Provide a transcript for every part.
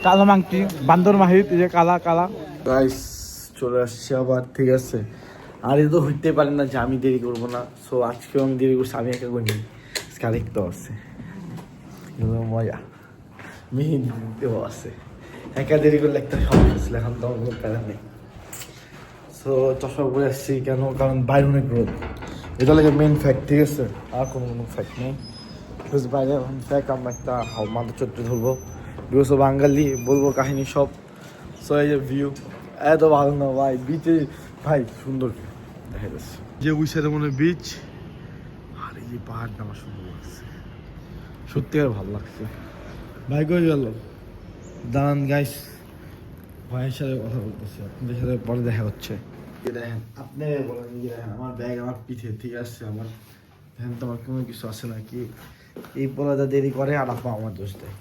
কালো মাংটি বান্দর মাহিত এই যে কালা কালা গাইস চলে আসছে আবার ঠিক আছে। আর এ তো হইতে পারে না যে আমি দেরি করবো না। সো আজকেও আমি দেরি করছি, আমি একা করিনি, আরেকটা আছে এগুলো মজা মেহেদিও আছে। একা দেরি করলে একটা সমস্যা ছিল, এখন তো কোনো প্যারা নেই। সো চশমা পরে আসছি কেন, কারণ বাইরে অনেক রোদ, এটা লাগে মেন ফ্যাক্ট ঠিক আছে, আর কোনো ফ্যাক্ট নেই। বাইরে ফ্যাক্ট আমরা একটা মাথা চত্র ধরবো, বিকজ বাঙালি বলবো কাহিনী সব। সো এই যে ভিউ এত ভালো না ভাই, বিচে ভাই সুন্দর দেখা যাচ্ছে যে ওই সাইডে মনে বিচ, আর এই যে পাহাড়টা আমার সুন্দর লাগছে, সত্যিকার ভালো লাগছে। ভাই কই গেল, দাঁড়ান গাইস, ভাইয়ের সাথে কথা বলতেছি, আপনাদের সাথে পরে দেখা হচ্ছে। দেখেন আপনি বলেন, দেখেন আমার ব্যাগ আমার পিঠে ঠিক আছে, আমার দেখেন তোমার কোনো কিছু আছে নাকি, এই পোলাটা দেরি করে আর আপা আমার দোষ দেয়।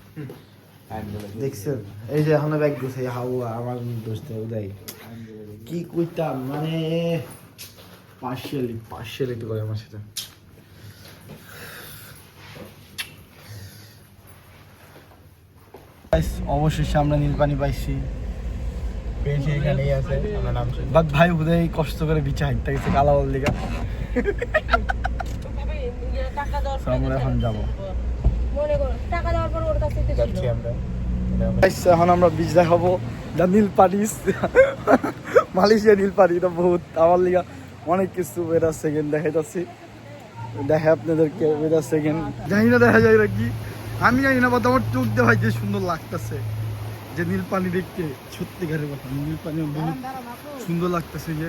দেখছেন এই যে এখন ব্যাগ দিছে হাওয়া আমার দোষ দেয়, ওটাই কি কইতাম মানে পার্সিয়ালিটি করে আমার সাথে। অবশেষে আমরা নীল পানি পাইছি, পেয়েছি এখানেই আছে আমরা নামছি। বাট ভাই হুদাই কষ্ট করে বিচে হাইটটা গেছে কালা বল দিঘা। আমরা এখন যাবো, যাচ্ছি আমরা। এখন আমরা বিচ দেখাবো, দা নীল পানি, মালয়েশিয়া নীল পানি, এটা বহুত আমার লিগা অনেক কিছু এটা সেকেন্ড দেখাইতেছি, দেখে আপনাদেরকে এটা সেকেন্ড জানি না দেখা যায় নাকি আমি জানি না, বাট আমার চোখ দিয়ে ভাই যে সুন্দর লাগতেছে যে নীল পানি দেখতে, সত্যিকারের কথা নীল পানি বহুত সুন্দর লাগতেছে, যে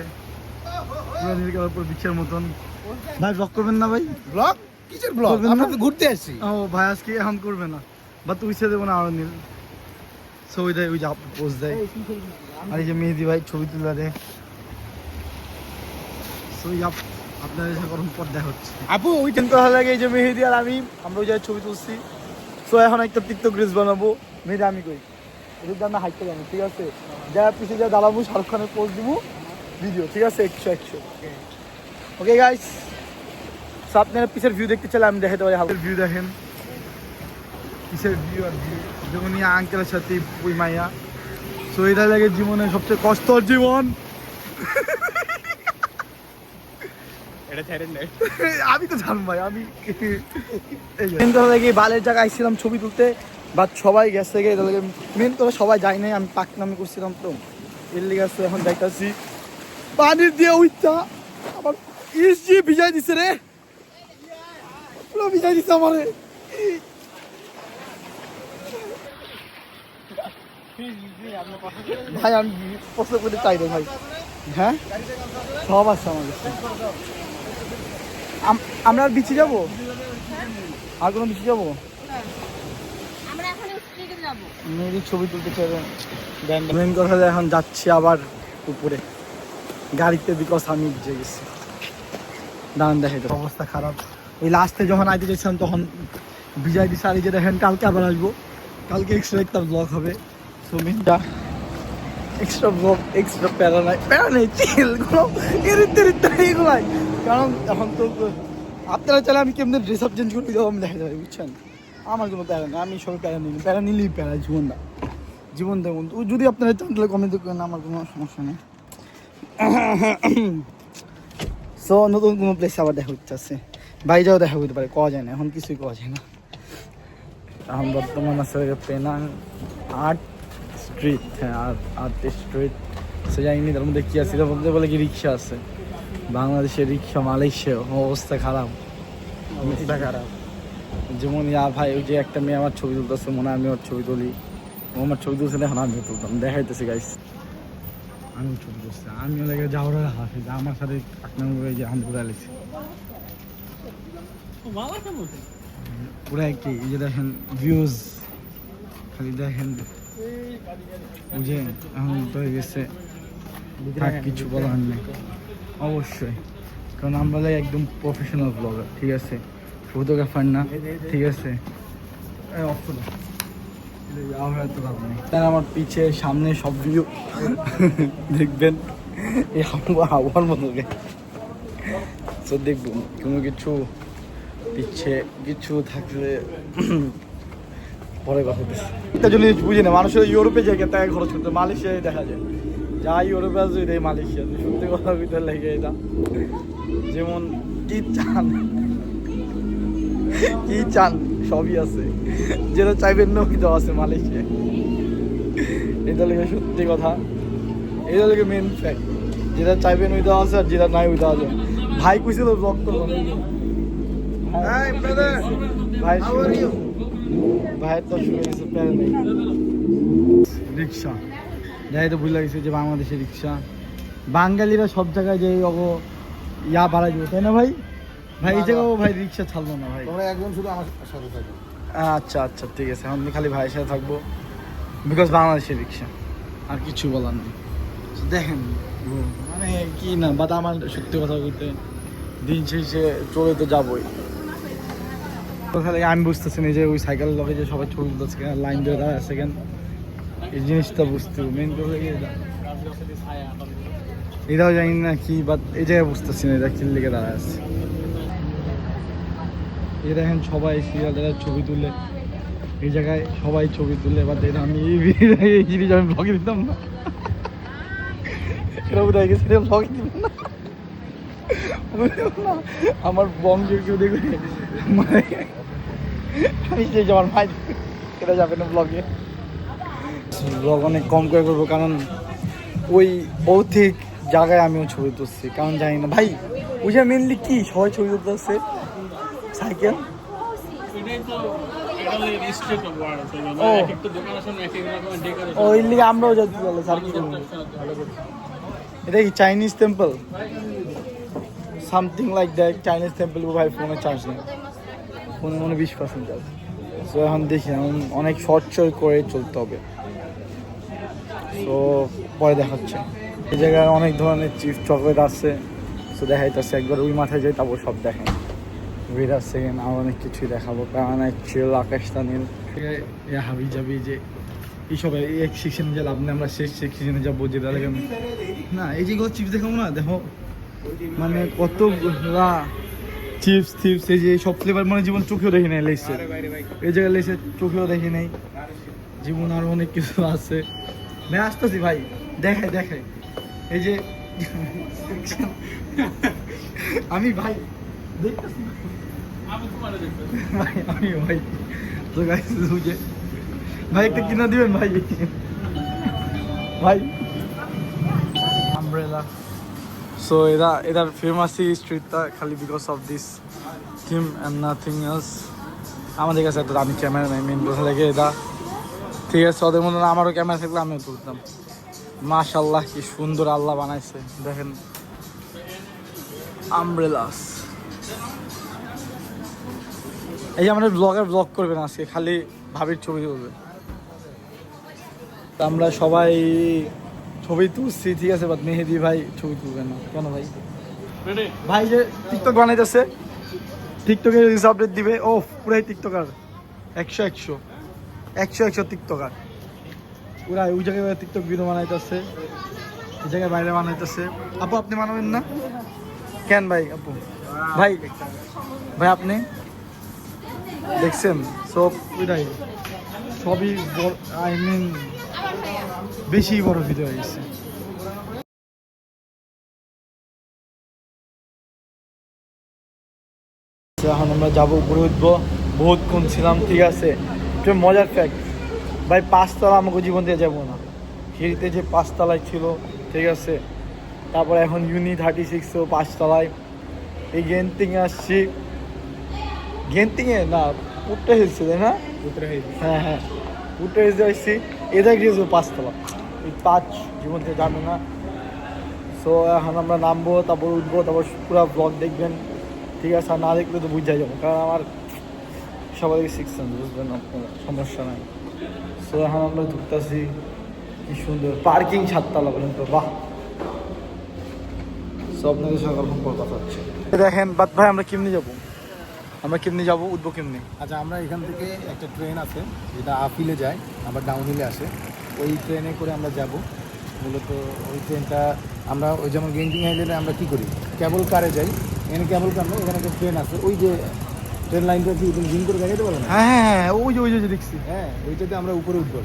পুরো নীল কালার পুরো বিচের মতন। ভাই ব্লগ করবেন না ভাই? ব্লগ কিসের ব্লগ? আমরা তো ঘুরতে আসছি। ও ভাই আজকে এখন করবে না, বাট উইসে দেবো না আরো নীল। সো ওই দেয়, ওই যে পোস্ট দেয়, আর এই যে মেহেদি ভাই ছবি তুলে দেয়। সো আপনাদের সাথে গরম পর দেখা হচ্ছে। আপু ওই টেন করা লাগে, এই যে মেহেদি আর আমি, আমরা ওই জায়গায় ছবি তুলছি। সো এখন একটা টিকটক রিলস বানাবো, মেহেদি আমি কই এদিক দিয়ে আমরা হাইটতে যাবো ঠিক আছে, যা পিছিয়ে যা দাঁড়াবো, শাহরুখ খানের পোস্ট দিব ভিডিও ঠিক আছে, 100 ওকে গাইস। সো আপনারা পিছের ভিউ দেখতে চাইলে আমি দেখাতে পারি, হালকার ভিউ দেখেন, পিছের ভিউ আর ভিউ, যেমন আঙ্কেলের সাথে ওই মাইয়া। সো এটা লাগে জীবনের সবচেয়ে কষ্টর জীবন। আমি তো জান ভাই, আমি বালের জায়গায় আইছিলাম ছবি তুলতে, বাট সবাই গেছে গে, মেন করে সবাই যায় নাই, আমি পাক নামে করছিলাম তো এর লিগে আছে। এখন যাইতাছি পানির দিয়ে উইটা আবার ইসজি ভিজাই দিছে রে, পুরো ভিজাই দিছে আমারে। ভাই আমি পছন্দ করতে চাই রে ভাই, হ্যাঁ সব আছে আমার কাছে। আমরা আর বিচে যাবো, আর কোনো বিচে যাবো, মেয়েরই ছবি তুলতে চাইবেন। মেন কথা এখন যাচ্ছি আবার উপরে গাড়িতে, বিকজ আমি ভিজে গেছি। দাঁড়ান দেখে অবস্থা খারাপ, ওই লাস্টে যখন আইতে গেছিলাম তখন ভিজাই দিচ্ছে। আর এই যে দেখেন কালকে আবার আসবো, কালকে এক্সট্রা একটা ব্লগ হবে। সো মেনটা এক্সট্রা ব্লগ, এক্সট্রা প্যারা নেই চিল এগুলাই, কারণ এখন তো আপনারা চাইলে আমি কেমন ড্রেস আপ চেঞ্জ করে দেবো, আমি দেখা যাবে বুঝছেন, আমার কোনো প্যারা নেই, আমি সব প্যারা নিই, প্যারা নিলেই প্যারা জীবনটা, জীবন দেখুন। যদি আপনারা চান তাহলে কমেন্ট করেন, আমার কোনো সমস্যা নেই। সো নতুন কোনো প্লেসে আবার দেখা হচ্ছে আছে, বাইরেও দেখা হতে পারে, কওয়া যায় না, এখন কিছুই কওয়া যায় না। এখন বর্তমান আছে পেনাং আর্ট স্ট্রিট, হ্যাঁ আর্ট স্ট্রিট। সে জানিনি তার মধ্যে কী আছে, বলতে বলে কি রিক্সা আছে, বাংলাদেশের রিক্সা মালয়েশিয়া অবস্থা খারাপ, অবস্থা খারাপ। যেমন ভাই ওই যে একটা মেয়ে আমার ছবি তুলতেছে, মনে হয় আমি ওর ছবি তুলি, ও আমার ছবি তুলছে, এখন আমিও তুলতাম, দেখাইতেছি গাইস আমিও ছবি তুলছি, আমিও লেগে যাওয়ার হাসি আমার সাথে আপনার যে আমি ঘুরে আলেছি পুরা কি। এই যে দেখেন ভিউজ, খালি দেখেন বুঝে, এখন তো হয়ে গেছে কিছু বলার নেই অবশ্যই, কারণ আমরা একদম প্রফেশনাল ব্লগার ঠিক আছে, ফটোগ্রাফার না ঠিক আছে। আমার পিছে সামনে সব ভিউ দেখবেন, এই হাওয়ার মতো তো দেখবেন, কোনো কিছু পিছে কিছু থাকলে পরে কথা হতেছে একটা জিনিস বুঝি না, মানুষের ইউরোপে যায় টাকা খরচ করতে, মালয়েশিয়ায় দেখা যায় যা ইউরোপে আছে এটাই মালয়েশিয়া। সত্যি কথা ভিতরে লেগে এটা যেমন কি চান কি চান সবই আছে, যেটা চাইবেন না ওইটাও আছে মালয়েশিয়ায়। এটা লেগে সত্যি কথা, এটা লেগে মেন ফ্যাক্ট, যেটা চাইবেন ওইটাও আছে আর যেটা নাই ওইটাও আছে। ভাই কইছিল ব্লগ করবো, ভাই ভাইয়ের তো শুনে গেছে প্যারা নেই। রিক্সা যাই তো বুঝলা গেছে যে বাংলাদেশের রিক্সা, বাঙালিরা সব জায়গায় যে ইয়া বাড়াই দেবো, তাই না ভাই? ভাই এই জায়গাও ভাই রিক্সা ছাড়বো না ভাই, তোমরা একজন শুধু আমার সাথে থাকো। আচ্ছা আচ্ছা ঠিক আছে, আমি খালি ভাইয়ের সাথে থাকবো, বিকজ বাংলাদেশের রিক্সা, আর কিছু বলার নেই। দেখেন bro, মানে কি না, বাট আমার সত্যি কথা বলতে দিন শেষে চলে তো যাবোই। তাহলে আমি বুঝতেছি না যে ওই সাইকেলের লগে যে সবাই ছবি তুলতেছে লাইন ধরে দাঁড়ায় আছে কেন, এই জিনিসটা বুঝতে মেন কথা এটাও জানি না কি, বাট এই জায়গায় বুঝতেছি না এটা কি লেগে দাঁড়ায় আছে। এই দেখেন সবাই সিরিয়ালরা ছবি তুলে, এই জায়গায় সবাই ছবি তুলে, বাট এটা আমি এই জিনিস আমি ব্লগে দিতাম না, এটা বোধহয় গেছে ব্লগে দিতাম না, আমার বংশের কেউ দেখবে মানে আমি সেই আমার ভাই এটা যাবে না ব্লগে। ব্লগ অনেক কম করে করবো, কারণ ওই ভৌতিক জায়গায় আমিও ছবি তুলছি, কারণ জানি না ভাই ওইটা মেনলি কি সবাই ছবি তুলতে আসছে সাইকেল। ওই লিগে আমরাও যাচ্ছি তাহলে স্যার কি করবো? এটা কি Chinese temple, something like that, Chinese temple. ভাই ফোনে চার্জ নেই, ফোনে মনে 20% চার্জ। সো এখন দেখি এখন অনেক শর্ট করে চলতে হবে, তো পরে দেখাচ্ছে। এই জায়গায় অনেক ধরনের চিপস চকলেট আছে, সো দেখাইতেছে একবার ওই মাথায় যাই তারপর সব দেখাই। ওয়েট আছে আর অনেক কিছুই দেখাবো, কারণ চিল আকাশটা নীল হাবি যাবি যে এইসব এক সেকশনে যে লাভ নেই, আমরা শেষ সেকশনে যাবো যেটা লাগে না। এই যেগুলো চিপস দেখাবো না, দেখো মানে কতগুলা চিপস টিপস, এই যে সব ফ্লেভার মানে জীবন চোখেও দেখি নাই লেসের, এই জায়গায় লেসের চোখেও দেখি নাই, জীবন আরো অনেক কিছু আছে। ভাই আসতেছি ভাই, দেখাই দেখাই এই যে আমি ভাই দেখতেছি ভাই, আমি ভাই তো গাইস বুঝে ভাই একটা কিনা দিবেন ভাই, ভাই আমব্রেলা। সো এটার ফেমাস স্ট্রিটটা খালি because of this theme and nothing else. আমাদের কাছে একটা দামি ক্যামেরা নেই, মেন কথা লাগে এটা, ঠিক আছে? ওদের মধ্যে আমারও ক্যামেরা থাকলে আমিও তুলতাম। মাশাআল্লাহ কি সুন্দর আল্লাহ বানাইছে, দেখেন আমব্রেলাস। এই যে আমাদের ব্লগ করবেন আজকে, খালি ভাবির ছবি তুলবে। আমরা সবাই ছবি তুলছি, ঠিক আছে, বাট মেহেদি ভাই ছবি তুলবে না কেন ভাই? ভাই যে টিকটক বানাইতেছে, টিকটকে রিলস আপডেট দিবে, ও পুরাই টিকটকার, 100 টিকটকার পুরা। ওই জায়গায় টিকটক ভিডিও বানাইতেছে, এই জায়গায় বাইরে বানাইতেছে। আপু আপনি বানাবেন না কেন ভাই? আপু ভাই ভাই আপনি দেখছেন সব ওইটাই, সবই আই মিন বেশি বড় ভিডিও হয়েছে। এখন আমরা যাবো উপরে উঠবো, বহুতক্ষণ ছিলাম, ঠিক আছে? একটু মজার ফ্যাক্ট ভাই, 5 তলা আমাকে জীবন দিয়ে যাবো না, সিঁড়িতে যে 5 তলায় ছিল, ঠিক আছে? তারপর এখন ইউনি 36 5 তলায়, এই গেন্টিংয়ে আসছি, গেন্টিংয়ে না উঠতে হিলছে তাই না? হ্যাঁ হ্যাঁ উঠতে হিলতে আসছি, এটা গিয়েছে 5 তলা, এই 5 জীবন থেকে যাবে না। সো এখন আমরা নামবো, তারপর উঠবো, তারপর পুরো ব্লগ দেখবেন, ঠিক আছে? আর না দেখলে তো বুঝাই যাবো, কারণ আমার সবাই শিখছেন, বুঝবেন আপনারা, সমস্যা নাই। সো এখন আমরা ঢুকতেছি, কি সুন্দর পার্কিং 7 তলা পর্যন্ত, বাহ! সো আপনাদের সঙ্গে অল্প কথা হচ্ছে। দেখেন বাদ ভাই আমরা কেমনি যাবো, উঠবো কেমনি? আচ্ছা, আমরা এখান থেকে একটা ট্রেন আছে যেটা আপ হিলে যায়, আবার ডাউন হিলে আসে, ওই ট্রেনে করে আমরা যাব। মূলত ওই ট্রেনটা আমরা ওই যেমন গেন্টিং আইল্যান্ডে আমরা কী করি, কেবল কারে যাই, এখানে কেবল কার নয়, এখানে একটা ট্রেন আছে, ওই যে ট্রেন লাইনটা কি তুমি জিম করে দেখাতে পারো না? হ্যাঁ ওই যে দেখছি। হ্যাঁ, ওইটাতে আমরা উপরে উঠবো।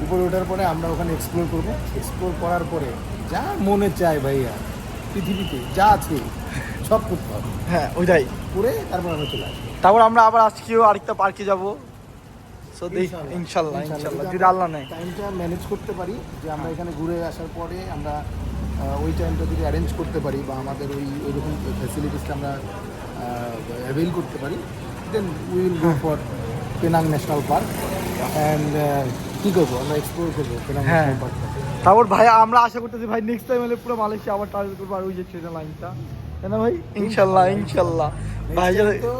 উপরে ওঠার পরে আমরা ওখানে এক্সপ্লোর করবো। এক্সপ্লোর করার পরে যা মনে চায় ভাইয়া, পৃথিবীতে যা আছে সব করতে হবে। হ্যাঁ ওইটাই করে তারপর আমরা চলে আসবো। তারপর আমরা আবার আজকেও আরেকটা পার্কে যাবো। সো দেখ ইনশাল্লাহ যদি আল্লাহ নেয় টাইমটা ম্যানেজ করতে পারি, যে আমরা এখানে ঘুরে আসার পরে আমরা ওই টাইমটা যদি অ্যারেঞ্জ করতে পারি বা আমাদের ওইরকম ফ্যাসিলিটিসটা আমরা অ্যাভেল করতে পারি, then will go for Penang national park and কী করবো আমরা এক্সপ্লোর করবো পেনাং হ্যাঁ। ন্যাশনাল পার্কটা। তারপর ভাই আমরা আশা করতেছি ভাই নেক্সট টাইম হলে পুরো মালয়েশিয়া আবার টার্গেট করবো আর ওই যে ট্রেনের লাইনটা, তাই না ভাই? ইনশাল্লাহ ভাই তো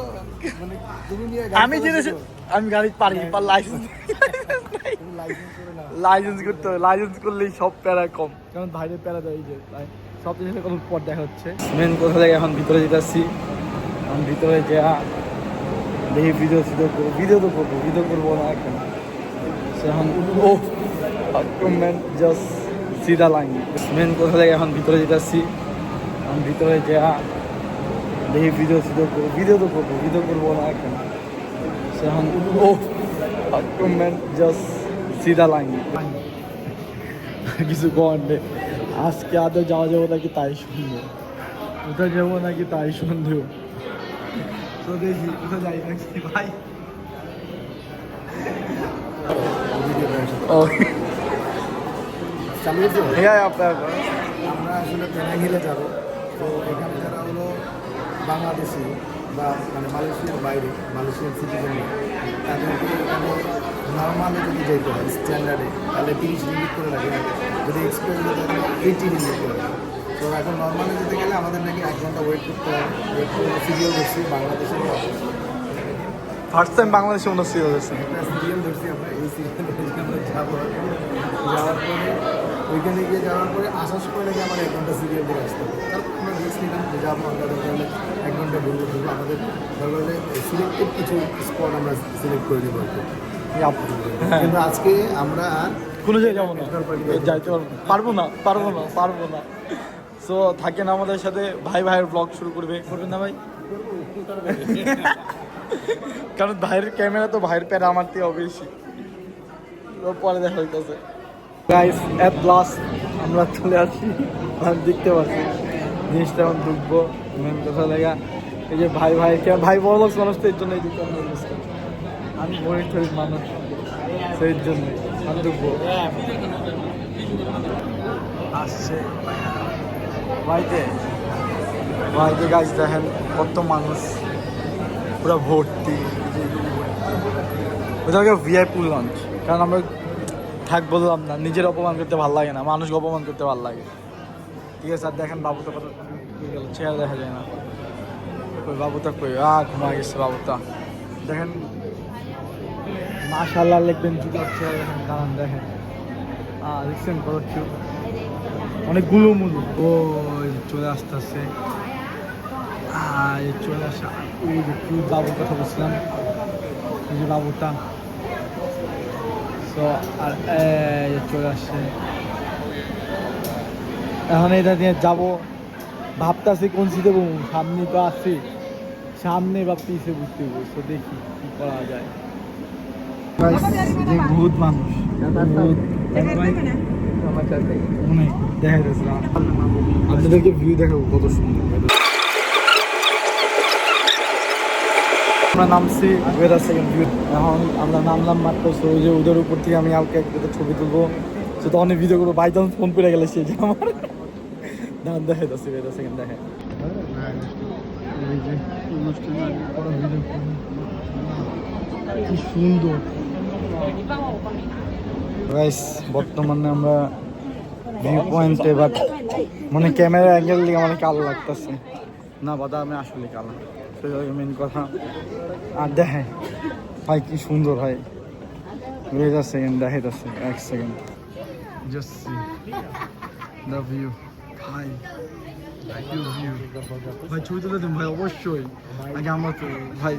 মানে তুমি নিয়ে আমি জেনেছি আমি গাড়ি পারি পার লাইসেন্স লাইসেন্স করে না। লাইসেন্স করতে হবে, লাইসেন্স করলেই সব প্যারা কম, কারণ বাইরে প্যারা দেয় যে তাই সব জিনিসের কোনো পর দেখা হচ্ছে। মেন কোথা থেকে এখন ভিতরে যেতেছি, আমি ভিতরে যা দেখি ভিডিও করবো না এখন। সে এখন ও মেন জাস্ট সিধা লাইন। মেন কোথা থেকে এখন ভিতরে যেতেছি, আমি ভিতরে যা দেখি ভিডিও করবো না এখন। সে এখন ও মেন জাস্ট সিধা লাইন। কিছু কর নেই, আজকে আদৌ যাওয়া যাবো নাকি তাই সন্দেহ, কোথায় যাবো নাকি তাই সন্দেহ। তো দেখি কোথায় যাই নাকি ভাই। ও চালিয়েছো? হ্যাঁ আপনার আমরা আসলে পেনাং হিলে যাবো। তো এখানে যারা হলো বাংলাদেশি বা মানে মালয়েশিয়ার বাইরে, মালয়েশিয়ান সিটিজেন, তাদেরকে এখানে নর্মালে যদি যেতে হয় স্ট্যান্ডার্ডে, তাহলে 30 রিঙ্গিট করে লাগে। যদি এক্সপ্রেস যেতে হয় 80 রিঙ্গিট করে লাগে। তো এখন নর্মালে যেতে গেলে আমাদের নাকি 1 ঘন্টা ওয়েট করতে হয়। ওয়েট করে সিরিয়াল ধরছি বাংলাদেশের ফার্স্ট টাইম বাংলাদেশে অনুষ্ঠিত হয়েছে। একটা সিরিয়াল ধরছি আমরা। এই সিরিয়াল আমরা যাবো, যাওয়ার পরে ওইখানে গিয়ে যাওয়ার পরে আসার সময় নাকি আমার 1 ঘন্টা সিরিয়াল দিয়ে আসতে হবে। তারপর আমরা দেখছিলাম যে যাবো আমরা তাহলে 1 ঘন্টা ঘুরবো আমাদের তাহলে সিলেক্টেড কিছু স্পট আমরা সিলেক্ট করে দেবো আর কি। কিন্তু আজকে আমরা আর কোনো জায়গায় যাবো না, যাইতে পারবো না। সো থাকেন আমাদের সাথে, ভাইয়ের ব্লগ শুরু করবেন না ভাই? কারণ ভাইয়ের ক্যামেরা তো ভাইয়ের প্যারা আমার থেকে বেশি, পরে দেখা হইতেছে। গাইস এট লাস্ট আমরা চলে আসি, আর দেখতে পাচ্ছি জিনিসটা এখন ঢুকবো। মেন কথা লেগা এই যে ভাই বড় লোক মানুষ তো এর জন্য এই যে ক্যামেরা ইউজ করে, আমি গরিব মানুষ সেই জন্যই আমি ঢুকবো। আসছে ভাইতে গাছ দেখেন কত মানুষ, পুরো ভর্তি। ওটাকে ভিআইপি লঞ্চ, কারণ আমরা বললাম না, নিজের অপমান করতে ভালো লাগে না, মানুষকে অপমান করতে ভালো লাগে। ঠিক আছে, আর দেখেন বাবুটা কত গেল, চেহারা দেখা যায় না। ওই বাবুটা কই ঘুমা গেছে বাবুটা, দেখেন মাশাআল্লাহ লিখবেন যদি চেহারা দেখেন, দাঁড়ান দেখেন দেখছেন কত কিউট, অনেকগুলো মুলু। ও চলে আসতেছে, চলে আসা ওই যে কিউট বাবুর কথা বলছিলাম, এই যে বাবুটা। তো আর চলে আসছে, এখন এটা নিয়ে যাবো, ভাবতেছি কোন সিটে বলবো, সামনে তো আসছি, সামনে বা পিছে বুঝতে তো দেখি কি করা যায়। বহুত মানুষ অনেক দেখা যাচ্ছে, আপনাদেরকে ভিউ দেখাবো কত সুন্দর। আমরা নামছি ওয়েদার সেকেন্ড ভিউ, এখন আমরা নামলাম মাত্র। ওই যে ওদের উপর থেকে আমি কাউকে একটা ছবি তুলবো, সে তো অনেক ভিডিও করবো, বাই চান্স ফোন পেয়ে গেলে সে যে আমার দেখে যাচ্ছে ওয়েদার সেকেন্ড দেখে। কি সুন্দর গাইস, বর্তমানে আমরা ভিউ পয়েন্টে, বাট মানে ক্যামেরা অ্যাঙ্গেল দিকে আমার কালো লাগতেছে না, বাদা আমি আসলে কালো, সেটাই মেন কথা। আর দেখে ভাই কি সুন্দর হয়, ওয়েদার সেকেন্ড দেখে যাচ্ছে, 1 second just see the view. ভাই ভাই ছবি তুলে দিন ভাই, অবশ্যই আগে আমরা তো ভাই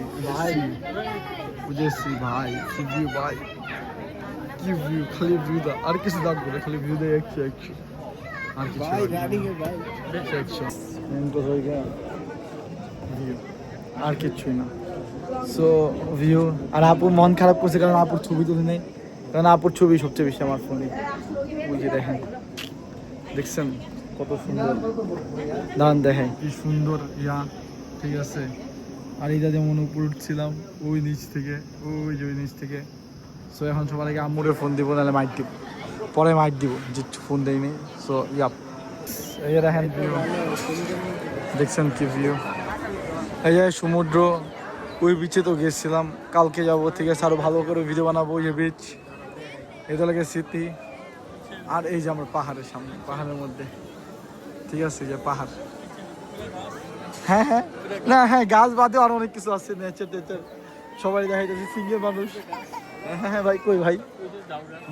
বুঝেছি ভাই, কি ভিউ ভাই, কি ভিউ, খালি ভিউ দা, আর কিছু লাগবে না, খালি ভিউ দেয় একশো আর কিছু আর কিছুই না। সো ভিউ আর আপুর মন খারাপ করছে কারণ আপুর ছবি তুলে নেই, কারণ আপুর ছবি সবচেয়ে বেশি আমার ফোনে। ওই যে দেখেন, দেখছেন কত সুন্দর, দাঁড়ান দেখেন কি সুন্দর ইয়া, ঠিক আছে। আর এটা যেমন উপর উঠছিলাম ওই নিচ থেকে, ওই যে ওই নিচ থেকে। সো এখন সবার আগে আম্মুরে ফোন দিব, নাহলে মাইক দিব, পরে মাইক দিব যে ফোন দেয়নি। সো ইয়াপ, এই যে দেখেন ভিউ, দেখছেন কি ভিউ। এই যে সমুদ্র, ওই বিচে তো গেছিলাম, কালকে যাবো, ঠিক আছে, আরো ভালো করে ভিডিও বানাবো। ওই যে বিচ, এটা লাগে স্মৃতি। আর এই যে আমরা পাহাড়ের সামনে, পাহাড়ের মধ্যে, ঠিক আছে, যে পাহাড়। হ্যাঁ হ্যাঁ, না হ্যাঁ, গাছ বাদেও আরো অনেক কিছু আছে, নেচার টেচার সবাই দেখাই যাচ্ছে, সিঙ্গেল মানুষ। হ্যাঁ হ্যাঁ ভাই, কই ভাই,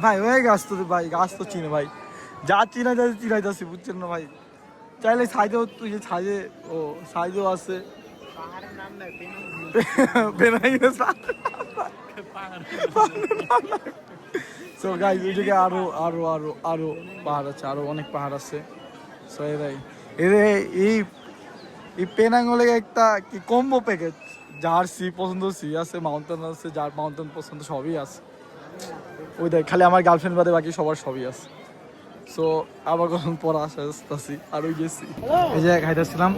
ভাই ওই গাছ তো, ভাই গাছ তো চিনে ভাই, যা চিনাই যাচ্ছে চিনাই যাচ্ছে, বুঝছেন না ভাই। চাইলে সাইডেও, তুই যে সাইডে, ও সাইডেও আছে। সো গাইস, ওই জায়গায় আরো আরো আরো আরো পাহাড় আছে, আরো অনেক পাহাড় আছে। সো এরাই এই পেনাঙ্গলে একটা কি কম্বো প্যাকেজ, যার সি পছন্দ সি আছে, মাউন্টেন আছে, যার মাউন্টেন পছন্দ সবই আছে। ওই দেখ, খালি আমার গার্লফ্রেন্ড বাদে বাকি সবার সবই আছে। সো আবার কখন পর আসতেছি, আর ওই গেছি, এই যে খাইতেছিলাম,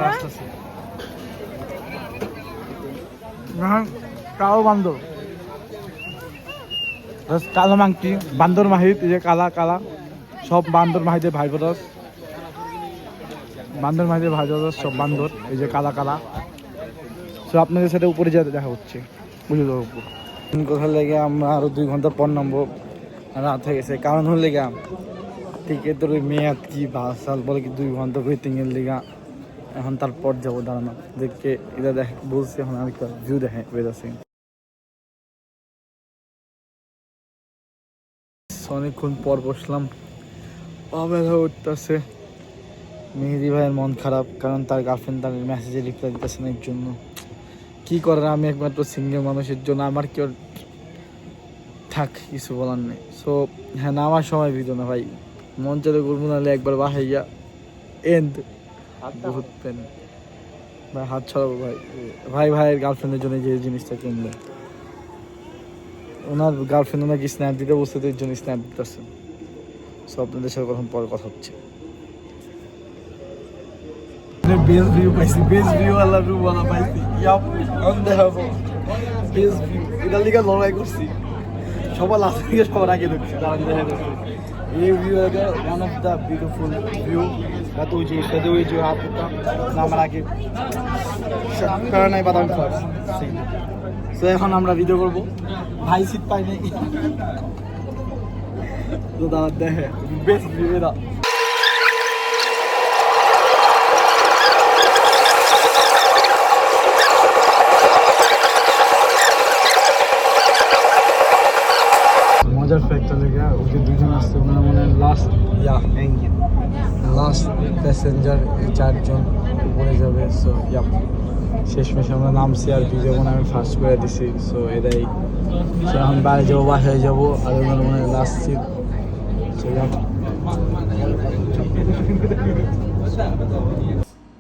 আসতেছি। কালো বান্দর, কালো মাংটি, বান্দর মাহিত, এই যে কালা কালা, সব বান্দর মাহিদের ভাই ব্রাদার্স, বান্দর মাহিদের ভাই ব্রাদার্স, সব বান্দর, এই যে কালা কালা। সো আপনাদের সাথে উপরে যেতে দেখা হচ্ছে, বুঝে দেবো উপর। কোথাও লেগে আমরা আরো 2 ঘন্টা পর নামবো, রাত হয়ে গেছে। কারণ হলে লেগে টিকেটের ওই মেয়াদ কি বাসাল বলে কি 2 ঘন্টা ওয়েটিং এর লেগা, এখন তারপর যাবো দাঁড়ানো দেখে। এটা দেখ বলছি, এখন আরেকটা ভিউ দেখে ওয়েদার সিন। অনেকক্ষণ পর বসলাম, অবেলা উঠতেছে। মেহেদি ভাইয়ের মন খারাপ, কারণ তার গার্লফ্রেন্ড তার মেসেজে রিপ্লাই দিতেছে না, এর জন্য। কি করার, আমি একমাত্র সিঙ্গেল মানুষের জন্য আমার কেউ থাক, কিছু বলার নেই। সো হ্যাঁ, নামার সময় ভিডিও না ভাই, মন চালে করবো, নাহলে একবার বাহাইয়া এন্ড বহুত পেন ভাই, হাত ছড়াবো ভাই। ভাই ভাইয়ের গার্লফ্রেন্ডের জন্য যে জিনিসটা কিনবে, ওনার গার্লফ্রেন্ড ওনাকে স্ন্যাপ দিতে বসতে, তো এর জন্য স্ন্যাপ দিতেছে। সো আপনাদের সাথে কখন পরে কথা হচ্ছে। বেস্ট ভিউ পাইছি, বেস্ট ভিউ আল্লাহ ভিউ বলা পাইছি, ইয়াপ আনদেখাবো বেস্ট ভিউ। এটার লিগে লড়াই করছি, সবার লাস্ট থেকে সবার আগে ঢুকছি, তারা দেখা যাচ্ছে এই ভিউ আছে, one of the beautiful view. But ওই যে সাথে ওই যে আপুটা আমার আগে কারণ নাই, বাট আমি ফার্স্ট। সো এখন আমরা ভিডিও করবো, ভাই সিট পাই নাই, তো দাদা দেখে বেস্ট ভিউ এটা। মজার ফ্যাক্টর লেগে ওই যে 2জন আসছে, ওনারা মনে হয় লাস্ট প্যাসেঞ্জার, 4 জন উপরে যাবে। সো ইয়াপ, শেষমেশ আমরা নামছি, আর ভিডিও মনে আমি ফার্স্ট করে দিছি। সো এটাই, সো এখন বাইরে যাবো, বাসায় যাবো, আর ওনার মনে হয় লাস্ট সিট। সো ইয়াপ,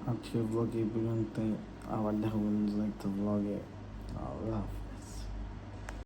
আজকের ব্লগ এই পর্যন্তই, আবার দেখা বন্ধু একটা ব্লগে।